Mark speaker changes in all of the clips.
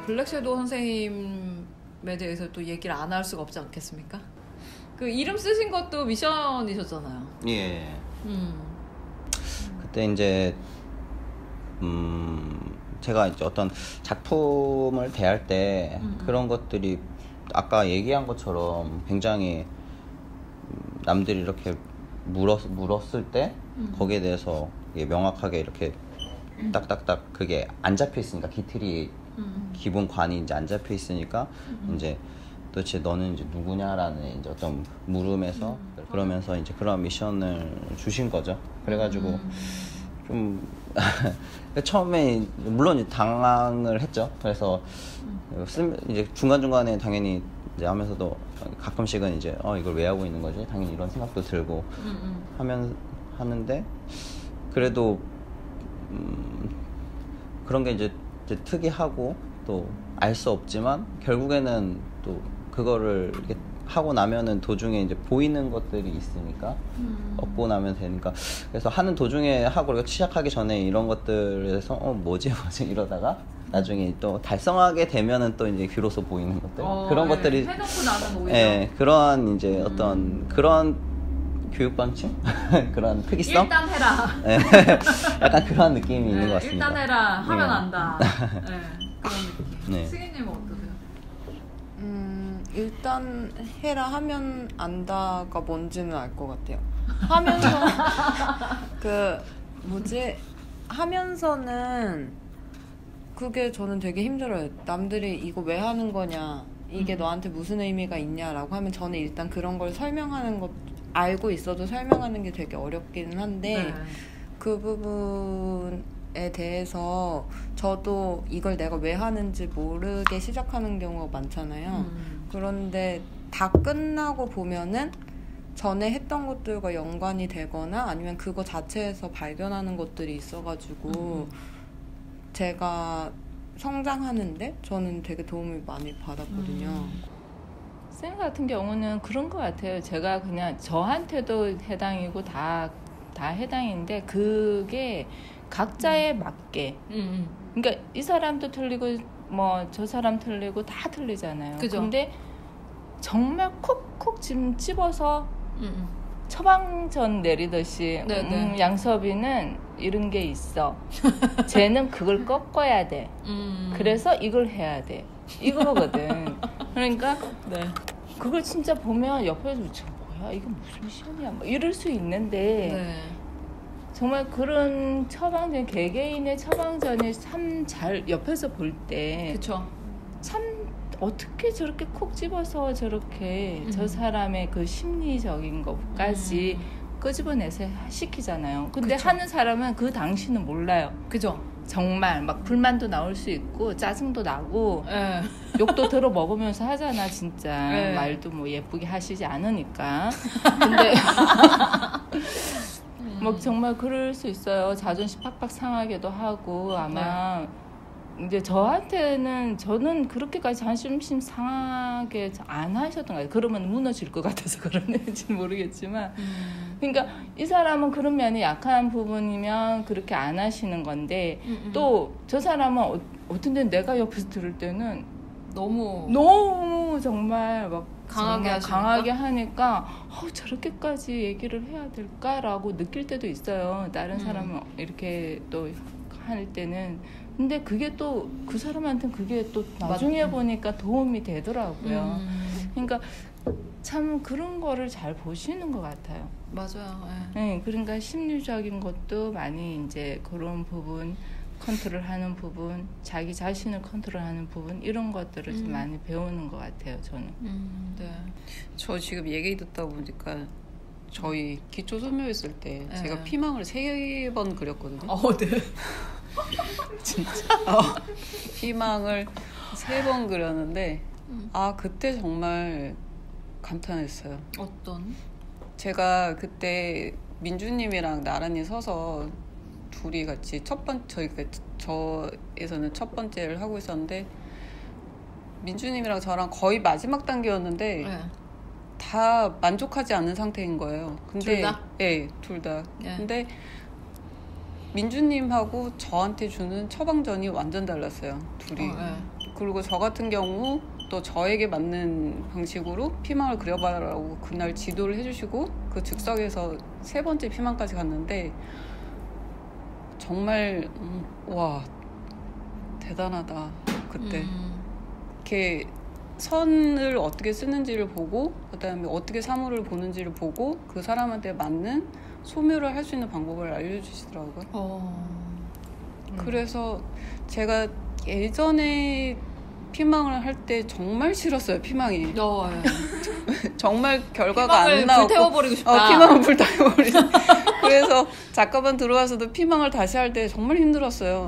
Speaker 1: 블랙 섀도우 선생님에 대해서 또 얘기를 안 할 수가 없지 않겠습니까? 그 이름 쓰신 것도 미션이셨잖아요.
Speaker 2: 예. 그때 이제 제가 이제 어떤 작품을 대할 때 그런 것들이 아까 얘기한 것처럼 굉장히 남들이 이렇게 물었을 때 거기에 대해서 명확하게 이렇게 딱딱딱 그게 안 잡혀 있으니까 기틀이 기본관이 이제 안 잡혀 있으니까 이제 도대체 너는 이제 누구냐라는 이제 어떤 물음에서 그러면서 이제 그런 미션을 주신 거죠. 그래가지고 좀 처음에 물론 당황을 했죠. 그래서 이제 중간중간에 당연히 이제 하면서도 가끔씩은 이제 이걸 왜 하고 있는 거지? 당연히 이런 생각도 들고 하는데 그래도 그런 게 이제 특이하고 또 알 수 없지만 결국에는 또 그거를 이렇게 하고 나면은 도중에 이제 보이는 것들이 있으니까 얻고 나면 되니까 그래서 하는 도중에 하고 그리고 시작하기 전에 이런 것들에서 뭐지 이러다가 나중에 또 달성하게 되면은 또 이제 비로소 보이는 것들 그런 것들이
Speaker 1: 해놓고 나면 오히려
Speaker 2: 그런 이제 어떤 그런 교육 방침 그런 특이성
Speaker 1: 일단 해라
Speaker 2: 약간 그런 느낌이 있는 것 같습니다.
Speaker 1: 일단 해라 하면 안다 그런 느낌. 승희님은 어떠세요?
Speaker 3: 일단 해라 하면 안다가 뭔지는 알 것 같아요. 하면서 하면서는 그게 저는 되게 힘들어요. 남들이 이거 왜 하는 거냐, 이게 너한테 무슨 의미가 있냐라고 하면 저는 일단 그런 걸 설명하는 것 알고 있어도 설명하는 게 되게 어렵기는 한데 그 부분에 대해서 저도 이걸 내가 왜 하는지 모르게 시작하는 경우가 많잖아요. 그런데 다 끝나고 보면은 전에 했던 것들과 연관이 되거나 아니면 그거 자체에서 발견하는 것들이 있어가지고 제가 성장하는데 저는 되게 도움을 많이 받았거든요.
Speaker 4: 쌤 같은 경우는 그런 것 같아요. 제가 그냥 저한테도 해당이고 다 해당인데 그게 각자에 맞게 그러니까 이 사람도 틀리고 뭐 저 사람 틀리고 다 틀리잖아요.
Speaker 1: 그죠?
Speaker 4: 근데 정말 콕콕 집어서 처방전 내리듯이 양섭이는 이런 게 있어. 쟤는 그걸 꺾어야 돼. 그래서 이걸 해야 돼. 이거거든. 그러니까 그걸 진짜 보면 옆에서 뭐야 이게 무슨 시험이야 뭐 이럴 수 있는데 정말 그런 처방전 개개인의 처방전이 참 잘 옆에서 볼 때 참 어떻게 저렇게 콕 집어서 저렇게 저 사람의 그 심리적인 것까지 끄집어내서 시키잖아요. 근데 하는 사람은 그 당시는 몰라요.
Speaker 1: 그죠?
Speaker 4: 정말 막 불만도 나올 수 있고 짜증도 나고 욕도 들어 먹으면서 하잖아 진짜. 말도 뭐 예쁘게 하시지 않으니까. 근데 뭐 정말 그럴 수 있어요. 자존심 팍팍 상하기도 하고 아마 이제 저는 그렇게까지 자존심 상하게 안 하셨던 것 같아요. 그러면 무너질 것 같아서 그런지는 모르겠지만 그러니까 이 사람은 그런 면이 약한 부분이면 그렇게 안 하시는 건데 또 저 사람은 어떤 데는 내가 옆에서 들을 때는 너무 정말 막 강하게 하니까 저렇게까지 얘기를 해야 될까라고 느낄 때도 있어요. 다른 사람은 이렇게 또 할 때는 근데 그게 또 그 사람한테는 그게 또 나중에 보니까 도움이 되더라고요. 그러니까 참 그런 거를 잘 보시는 것 같아요.
Speaker 1: 맞아요.
Speaker 4: 네, 그러니까 심리적인 것도 많이 이제 그런 부분 컨트롤하는 부분, 자기 자신을 컨트롤하는 부분 이런 것들을 좀 많이 배우는 것 같아요. 저는.
Speaker 5: 저 지금 얘기 듣다 보니까 저희 기초 소묘했을 때 제가 피망을 3번 그렸거든요. 진짜? 피망을 3번 그렸는데 그때 정말 감탄했어요.
Speaker 1: 어떤?
Speaker 5: 제가 그때 민주님이랑 나란히 서서 둘이 같이 저에서는 첫 번째를 하고 있었는데 민주님이랑 저랑 거의 마지막 단계였는데 다 만족하지 않는 상태인 거예요. 근데
Speaker 1: 둘 다?
Speaker 5: 네, 둘 다. 근데 민주님하고 저한테 주는 처방전이 완전 달랐어요. 둘이. 그리고 저 같은 경우 또 저에게 맞는 방식으로 피망을 그려봐라고 그날 지도를 해주시고 그 즉석에서 3번째 피망까지 갔는데 정말 와 대단하다 그때. 이렇게 선을 어떻게 쓰는지를 보고 그다음에 어떻게 사물을 보는지를 보고 그 사람한테 맞는 소묘를 할 수 있는 방법을 알려주시더라고요. 그래서 제가 예전에 피망을 할 때 정말 싫었어요. 피망이. 정말 결과가 안 나오고
Speaker 1: 불태워버리고 싶다.
Speaker 5: 피망을 불태워버리고 그래서 작가반 들어와서도 피망을 다시 할 때 정말 힘들었어요.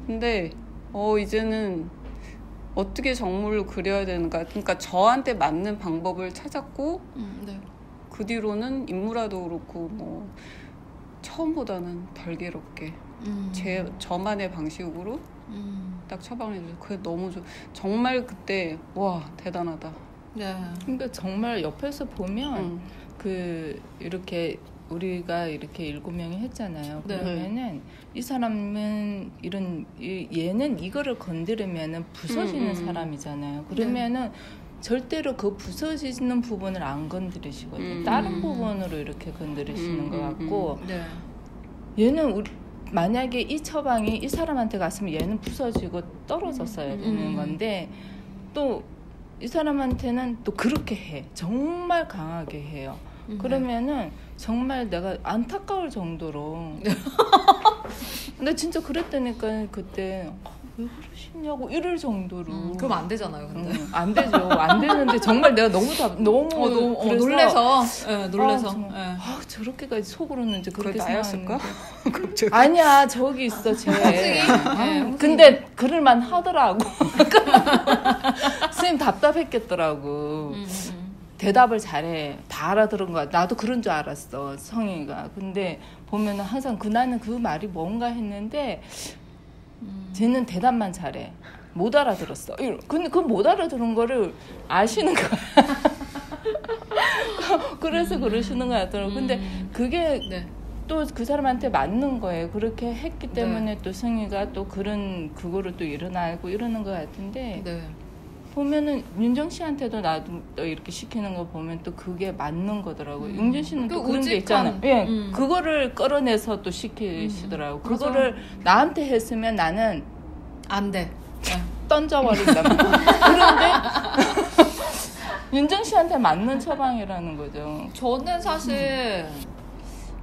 Speaker 5: 근데 이제는 어떻게 정물을 그려야 되는가, 그러니까 저한테 맞는 방법을 찾았고
Speaker 1: 네.
Speaker 5: 그 뒤로는 인물화도 그렇고 뭐 처음보다는 덜 괴롭게 저만의 방식으로 딱 처방을 해줘서 그게 너무 정말 그때 와 대단하다.
Speaker 1: 네.
Speaker 4: 그러니까 정말 옆에서 보면 그 이렇게 우리가 이렇게 7명이 했잖아요. 그러면은 이 사람은 얘는 이거를 건드리면은 부서지는 사람이잖아요. 그러면은 절대로 그 부서지는 부분을 안 건드리시거든요. 다른 부분으로 이렇게 건드리시는 것 같고 얘는 만약에 이 처방이 이 사람한테 갔으면 얘는 부서지고 떨어졌어야 되는 건데 또 이 사람한테는 또 그렇게 해. 정말 강하게 해요. 그러면은 정말 내가 안타까울 정도로 근데 진짜 그랬다니까 그때 왜 그러시냐고 이럴 정도로
Speaker 1: 그럼 안 되잖아요 근데
Speaker 4: 안 되죠. 안 되는데 정말 내가 너무 그래서
Speaker 1: 놀래서 놀래서
Speaker 4: 저렇게까지 속으로는 이제 그렇게
Speaker 5: 나였을까?
Speaker 4: 아니야 저기 있어 쟤
Speaker 1: 네,
Speaker 4: 근데 그럴만 하더라고. 선생님 답답했겠더라고. 대답을 잘해. 다 알아들은 거야. 나도 그런 줄 알았어. 성희가. 근데 보면은 항상 나는 그 말이 뭔가 했는데 쟤는 대답만 잘해. 못 알아들었어. 근데 그 못 알아들은 거를 아시는 거야. 그래서 그러시는 거 같더라고. 근데 그게 또 그 사람한테 맞는 거예요. 그렇게 했기 때문에 또 성희가 또 그거를 또 일어나고 이러는 것 같은데 보면은 윤정 씨한테도 나도 또 이렇게 시키는 거 보면 또 그게 맞는 거더라고요. 윤정 씨는 또 그런 게 있잖아요. 예, 그거를 끌어내서 또 시키시더라고. 그거를 나한테 했으면 나는
Speaker 1: 안 돼.
Speaker 4: 던져버린다. 그런데 윤정 씨한테 맞는 처방이라는 거죠.
Speaker 1: 저는 사실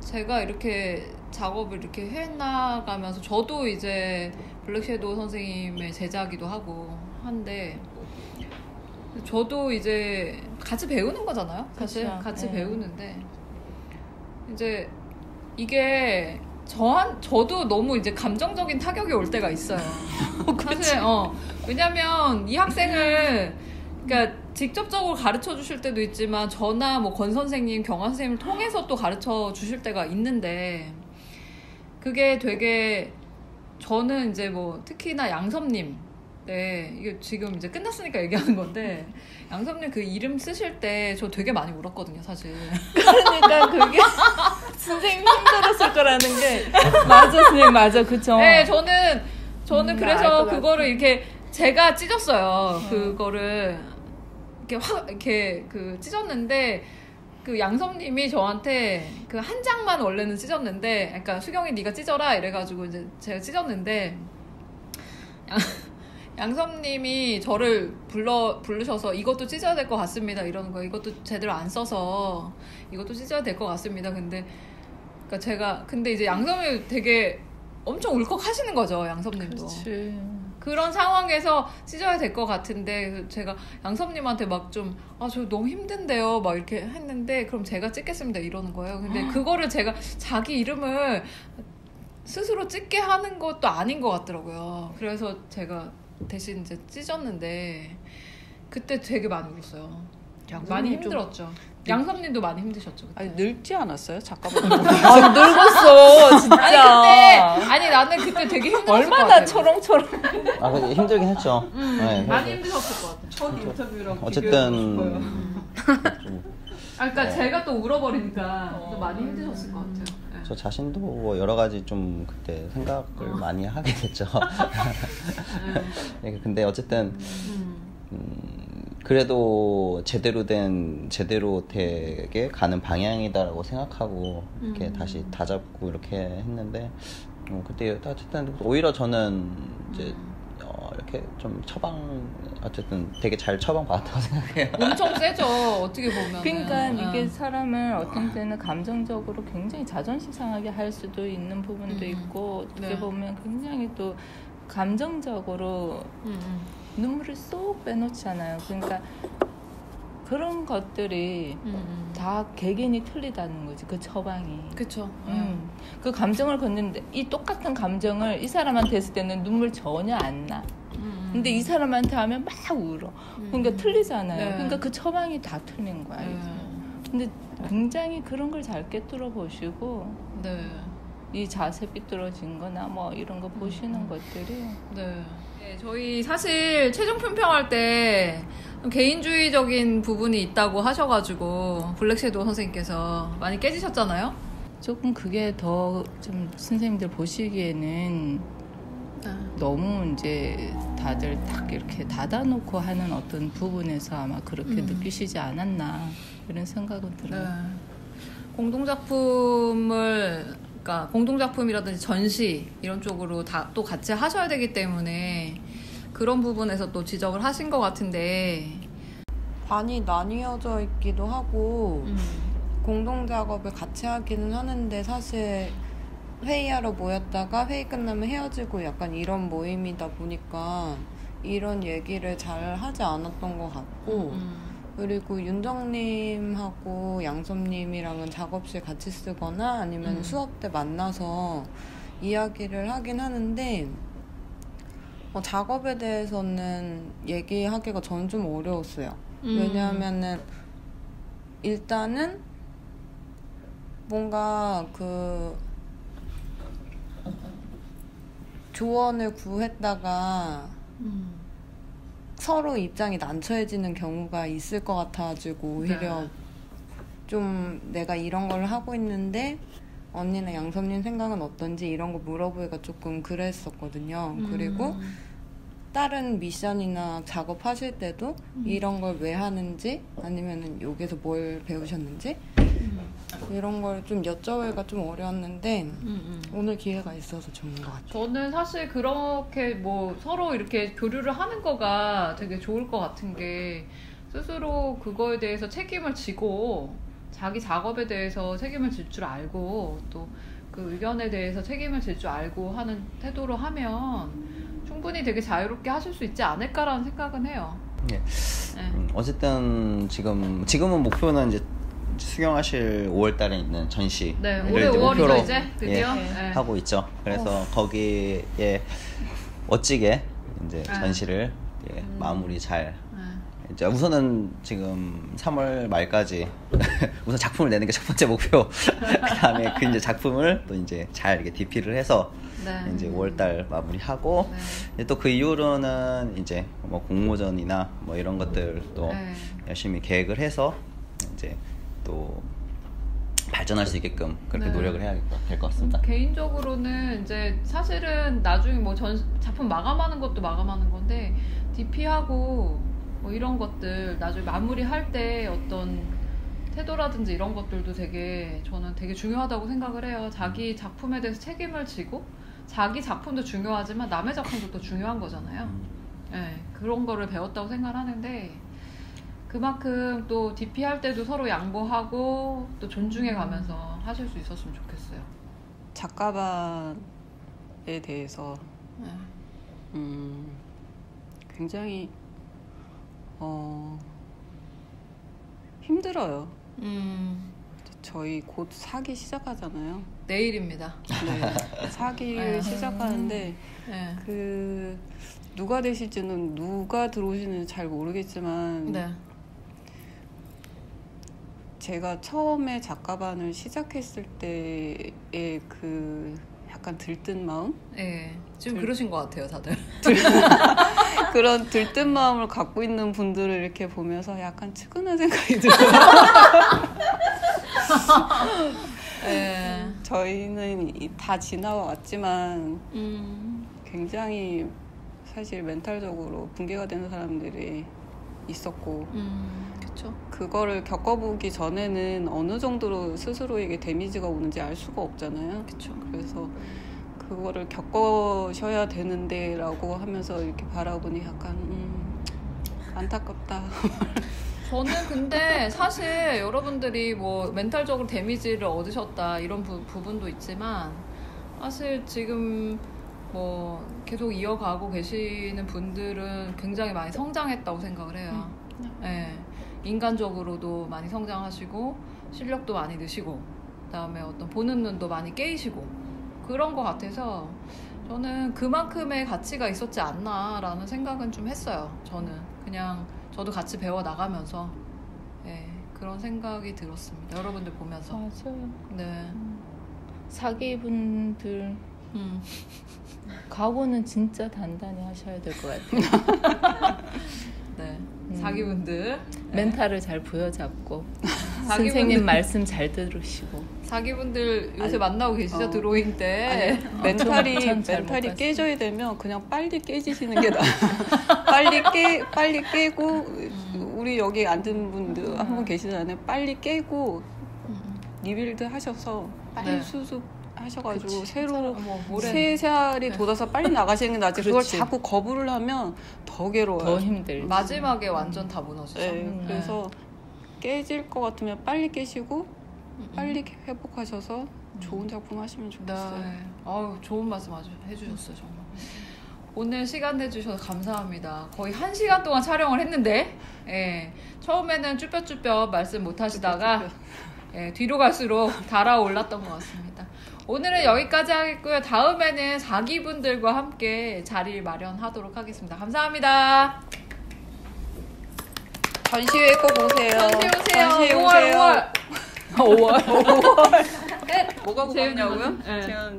Speaker 1: 제가 이렇게 작업을 이렇게 해나가면서 저도 이제 블랙섀도우 선생님의 제자기도 하고 한데 저도 이제 같이 배우는 거잖아요. 사실
Speaker 4: 그쵸.
Speaker 1: 같이 배우는데 이제 이게 저도 너무 이제 감정적인 타격이 올 때가 있어요. 사실 왜냐면 이 학생을 그러니까 직접적으로 가르쳐 주실 때도 있지만 저나 뭐 권 선생님, 경화 선생님을 통해서 또 가르쳐 주실 때가 있는데 그게 되게 저는 이제 뭐 특히나 양섭님 이게 지금 이제 끝났으니까 얘기하는 건데 양섭님 그 이름 쓰실 때 저 되게 많이 울었거든요, 사실.
Speaker 4: 그러니까 그게 선생님 힘들었을 거라는 게 맞아, 선생님 맞아, 그쵸?
Speaker 1: 네, 저는 그래서 그거를 이렇게 제가 찢었어요. 그거를 이렇게 찢었는데 그 양섭님이 저한테 그 한 장만 원래는 찢었는데, 그러니까 수경이 네가 찢어라 이래가지고 이제 제가 찢었는데 양섭님이 저를 부르셔서 이것도 찢어야 될 것 같습니다 이러는 거예요. 이것도 제대로 안 써서 이것도 찢어야 될 것 같습니다. 근데 이제 양섭님이 되게 엄청 울컥하시는 거죠. 양섭님도.
Speaker 4: 그렇지.
Speaker 1: 그런 상황에서 찢어야 될 것 같은데 제가 양섭님한테 막 좀 저 너무 힘든데요 막 이렇게 했는데 그럼 제가 찢겠습니다 이러는 거예요. 근데 그거를 제가 자기 이름을 스스로 찢게 하는 것도 아닌 것 같더라고요. 그래서 제가 대신 이제 찢었는데 그때 되게 많이 울었어요. 많이 힘들었죠. 양섭님도 많이 힘드셨죠. 그때.
Speaker 5: 아니 늙지 않았어요? 작가분.
Speaker 4: 늙었어 진짜.
Speaker 1: 아니 나는 그때 되게 힘들었을 것
Speaker 4: 얼마나
Speaker 1: 같아요.
Speaker 4: 초롱초롱.
Speaker 2: 근데 힘들긴 했죠. 네,
Speaker 1: 많이 힘드셨을 것 같아요.
Speaker 5: 첫 인터뷰랑
Speaker 2: 어쨌든
Speaker 1: 그러니까 제가 또 울어버리니까 또 많이 힘드셨을 것 같아요. 네.
Speaker 2: 저 자신도 뭐 여러 가지 좀 그때 생각을 많이 하게 됐죠. 네, 근데 어쨌든 그래도 제대로 되게 가는 방향이다라고 생각하고 이렇게 다시 다잡고 이렇게 했는데 그때 어쨌든 오히려 저는 이제 이렇게 좀 어쨌든 되게 잘 처방받았다고 생각해요.
Speaker 1: 엄청 세죠. 어떻게 보면.
Speaker 4: 그러니까 이게 사람을 어떤 때는 감정적으로 굉장히 자존심 상하게 할 수도 있는 부분도 있고 어떻게
Speaker 1: 네.
Speaker 4: 보면 굉장히 또 감정적으로 눈물을 쏙 빼놓잖아요. 그러니까 그런 것들이 다 개개인이 틀리다는 거지. 그 처방이.
Speaker 1: 그쵸.
Speaker 4: 그 감정을 걷는데 이 똑같은 감정을 이 사람한테 했을 때는 눈물 전혀 안 나. 근데 이 사람한테 하면 막 울어. 그러니까 틀리잖아요.
Speaker 1: 네.
Speaker 4: 그러니까 그 처방이 다 틀린 거야. 근데 굉장히 그런 걸 잘 깨뚫어 보시고
Speaker 1: 네.
Speaker 4: 이 자세 삐뚤어진 거나 뭐 이런 거 보시는 것들이
Speaker 1: 네. 네, 저희 사실 최종 품평할 때 개인주의적인 부분이 있다고 하셔가지고 블랙섀도우 선생님께서 많이 깨지셨잖아요.
Speaker 4: 조금 그게 더 좀 선생님들 보시기에는 너무 이제 다들 딱 이렇게 닫아놓고 하는 어떤 부분에서 아마 그렇게 느끼시지 않았나 이런 생각은 들어요.
Speaker 1: 네. 그러니까 공동작품이라든지 전시 이런 쪽으로 다 또 같이 하셔야 되기 때문에 그런 부분에서 또 지적을 하신 것 같은데
Speaker 3: 반이 나뉘어져 있기도 하고 공동작업을 같이 하기는 하는데 사실 회의하러 모였다가 회의 끝나면 헤어지고 약간 이런 모임이다 보니까 이런 얘기를 잘 하지 않았던 것 같고 그리고 윤정님하고 양섭님이랑은 작업실 같이 쓰거나 아니면 수업 때 만나서 이야기를 하긴 하는데 작업에 대해서는 얘기하기가 저는 좀 어려웠어요. 왜냐하면은 일단은 뭔가 그 조언을 구했다가 서로 입장이 난처해지는 경우가 있을 것 같아가지고 오히려 좀 내가 이런 걸 하고 있는데 언니나 양섭님 생각은 어떤지 이런 거 물어보기가 조금 그랬었거든요. 그리고 다른 미션이나 작업하실 때도 이런 걸 왜 하는지 아니면은 여기서 뭘 배우셨는지 이런 걸 좀 여쭤보기가 좀 어려웠는데 오늘 기회가 있어서 좋은 것 같아요.
Speaker 1: 저는 사실 그렇게 뭐 서로 이렇게 교류를 하는 거가 되게 좋을 것 같은 게 스스로 그거에 대해서 책임을 지고 자기 작업에 대해서 책임을 질 줄 알고 또 그 의견에 대해서 책임을 질 줄 알고 하는 태도로 하면 충분히 되게 자유롭게 하실 수 있지 않을까라는 생각은 해요.
Speaker 2: 네. 어쨌든 지금은 목표는 이제 수경하실 5월달에 있는 전시.
Speaker 1: 네, 올해 5월이죠 이제 드디어
Speaker 2: 하고 있죠. 그래서 거기에 멋지게 이제 전시를 마무리 잘. 이제 우선은 지금 3월 말까지 우선 작품을 내는 게 첫 번째 목표. 그다음에 그 이제 작품을 또 이제 잘 이렇게 DP를 해서 이제 5월달 마무리하고 또 그 이후로는 이제 뭐 공모전이나 뭐 이런 것들 또 열심히 계획을 해서 이제 또 발전할 수 있게끔 그렇게 노력을 해야 될 것 같습니다.
Speaker 1: 개인적으로는 이제 사실은 나중에 뭐 작품 마감하는 것도 마감하는 건데 DP하고 뭐 이런 것들 나중에 마무리할 때 어떤 태도라든지 이런 것들도 저는 되게 중요하다고 생각을 해요. 자기 작품에 대해서 책임을 지고 자기 작품도 중요하지만 남의 작품도 또 중요한 거잖아요. 네, 그런 거를 배웠다고 생각을 하는데 그만큼 또 DP 할 때도 서로 양보하고 또 존중해 가면서 하실 수 있었으면 좋겠어요.
Speaker 5: 작가반에 대해서 굉장히 힘들어요. 저희 곧 사기 시작하잖아요.
Speaker 1: 내일입니다.
Speaker 5: 네, 사기를 시작하는데 그 누가 되실지는 누가 들어오시는지 잘 모르겠지만 제가 처음에 작가반을 시작했을 때의 그 약간 들뜬 마음?
Speaker 1: 네, 지금 그러신 것 같아요, 다들.
Speaker 5: 그런 들뜬 마음을 갖고 있는 분들을 이렇게 보면서 약간 측은한 생각이 들어요.
Speaker 1: 예.
Speaker 5: 저희는 다 지나와 왔지만 굉장히 사실 멘탈적으로 붕괴가 되는 사람들이 있었고
Speaker 1: 그렇죠.
Speaker 5: 그거를 겪어보기 전에는 어느 정도로 스스로에게 데미지가 오는지 알 수가 없잖아요.
Speaker 1: 그렇죠.
Speaker 5: 그래서 그거를 겪으셔야 되는데 라고 하면서 이렇게 바라보니 약간 안타깝다.
Speaker 1: 저는 근데 사실 여러분들이 뭐 멘탈적으로 데미지를 얻으셨다 이런 부분도 있지만 사실 지금 뭐 계속 이어가고 계시는 분들은 굉장히 많이 성장했다고 생각을 해요. 네. 인간적으로도 많이 성장하시고 실력도 많이 느시고 그다음에 어떤 보는 눈도 많이 깨이시고 그런 것 같아서 저는 그만큼의 가치가 있었지 않나라는 생각은 좀 했어요. 저는 그냥 저도 같이 배워 나가면서 네, 그런 생각이 들었습니다. 여러분들 보면서.
Speaker 4: 맞아요.
Speaker 1: 네.
Speaker 4: 사기분들 각오는 진짜 단단히 하셔야 될 것 같아요.
Speaker 1: 네. 사기분들
Speaker 4: 멘탈을 잘 부여잡고
Speaker 1: 사기분들.
Speaker 4: 선생님 말씀 잘 들으시고
Speaker 1: 사기분들 요새 만나고 계시죠? 드로잉 때.
Speaker 5: 멘탈이
Speaker 4: 잘못 봤어요.
Speaker 5: 깨져야 되면 그냥 빨리 깨지시는 게 나아. 빨리 깨고 우리 여기 앉은 분들 한 분 계시잖아요. 빨리 깨고 리빌드 하셔서 빨리
Speaker 1: 네.
Speaker 5: 수습 하셔가지고
Speaker 1: 그치.
Speaker 5: 새로
Speaker 1: 모래.
Speaker 5: 새 살이 돋아서 빨리 나가시는 게 낫지. 그걸
Speaker 4: 그렇지.
Speaker 5: 자꾸 거부를 하면 더 괴로워요.
Speaker 4: 더 힘들지.
Speaker 1: 마지막에 완전 다 무너지죠.
Speaker 5: 네, 그래서 깨질 것 같으면 빨리 깨시고 빨리 회복하셔서 좋은 작품 하시면 좋겠어요.
Speaker 1: 네. 아유, 좋은 말씀 아주 해주셨어요, 정말. 오늘 시간 내주셔서 감사합니다. 거의 1시간 동안 촬영을 했는데, 예, 처음에는 쭈뼛쭈뼛 말씀 못 하시다가, 예, 뒤로 갈수록 달아올랐던 것 같습니다. 오늘은 여기까지 하겠고요. 다음에는 사기분들과 함께 자리 마련하도록 하겠습니다. 감사합니다.
Speaker 5: 전시회 꼭 오세요.
Speaker 1: 전시 오세요.
Speaker 5: 전시회
Speaker 1: 5월,
Speaker 5: 오세요.
Speaker 1: 5월. 네.
Speaker 5: 뭐가 고맙냐고요?
Speaker 1: 네.
Speaker 5: 제가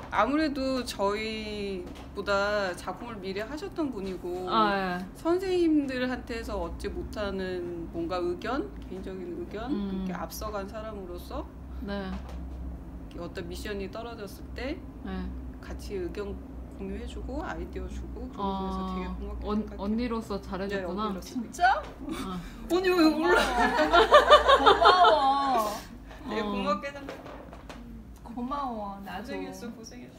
Speaker 5: 아무래도 저희보다 작품을 미리 하셨던 분이고
Speaker 1: 아, 예.
Speaker 5: 선생님들한테서 얻지 못하는 뭔가 의견, 개인적인 의견 그렇게 앞서간 사람으로서
Speaker 1: 네.
Speaker 5: 어떤 미션이 떨어졌을 때
Speaker 1: 네.
Speaker 5: 같이 의견 공유해주고 아이디어 주고 그런 거에서 되게 고맙게 생각해요.
Speaker 1: 언니로서 잘해줬구나.
Speaker 5: 네, 언니로서.
Speaker 1: 진짜?
Speaker 5: 언니 왜 몰라?
Speaker 1: 고마워.
Speaker 5: 되게 고맙게 생각해.
Speaker 1: 고마워.
Speaker 5: 고생했어 고생했어.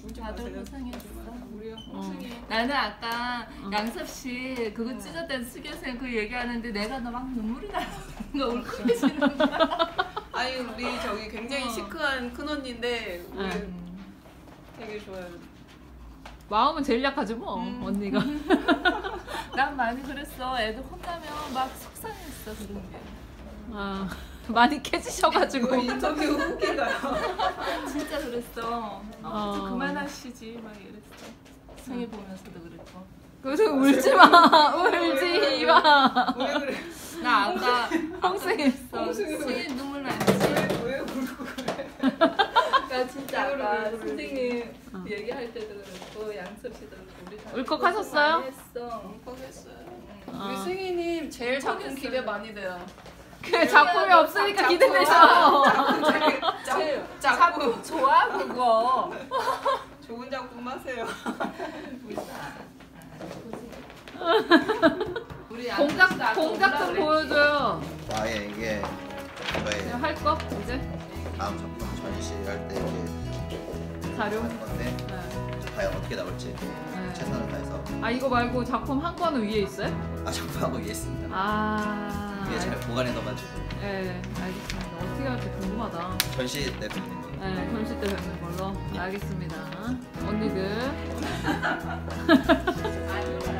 Speaker 5: 울지
Speaker 4: 다들
Speaker 5: 마세요.
Speaker 4: 고생했어.
Speaker 5: 우리 홍승이
Speaker 4: 나는 아까 양섭 씨 그거 찢어댄 수교생 그 얘기하는데 내가 너 막 눈물이 나는 거 울컥해지는 거야.
Speaker 5: 아니 우리 저기 굉장히 시크한 큰 언니인데 우리 되게 좋아요.
Speaker 1: 마음은 제일 약하지 뭐 언니가.
Speaker 4: 난 많이 그랬어. 애들 혼나면 막 속상했어 그런 게.
Speaker 1: 아, 많이 깨지셔가지고.
Speaker 5: 인터뷰 웃기가요.
Speaker 4: 진짜 그랬어. 좀 그만하시지 막 이랬어. 생일 보면서도 그랬고.
Speaker 1: 그래서 울지 마, 울지 마.
Speaker 5: 왜 그래?
Speaker 4: 나 아까
Speaker 1: 홍승했어.
Speaker 4: 생일 눈물 났지.
Speaker 5: 왜 울고 그래?
Speaker 4: 나 진짜 아까 선생님 얘기할 때도 그렇고 양섭 씨도 그렇고 우리 다
Speaker 1: 울컥하셨어요?
Speaker 4: 많이 했어.
Speaker 5: 울컥했어요.
Speaker 1: 아.
Speaker 5: 우리 승희님 제일 작품
Speaker 4: 울컥했어요.
Speaker 5: 기대 많이 돼요.
Speaker 1: 그 작품이 없으니까 기대되셔.
Speaker 5: 작품
Speaker 4: 좋아 그거.
Speaker 5: 좋은 작품 하세요.
Speaker 4: 우리
Speaker 1: 공작 좀 보여줘요.
Speaker 2: 아예 이게 저의
Speaker 1: 그냥 할 거? 이제?
Speaker 2: 다음 작품 전시할 때 이제
Speaker 1: 자료?
Speaker 2: 하는 건데
Speaker 1: 네.
Speaker 2: 과연 어떻게 나올지 최선을 다해서
Speaker 1: 아, 이거 말고 작품 한 건은 위에 있어요?
Speaker 2: 작품하고 이해했습니다.
Speaker 1: 아.
Speaker 2: 위에 잘 보관해 놔가지고
Speaker 1: 네, 알겠습니다. 어떻게 할지 궁금하다.
Speaker 2: 전시 때 뵙는 걸로.
Speaker 1: 네, 전시 때 뵙는 걸로. 알겠습니다. 언니들.
Speaker 4: 아주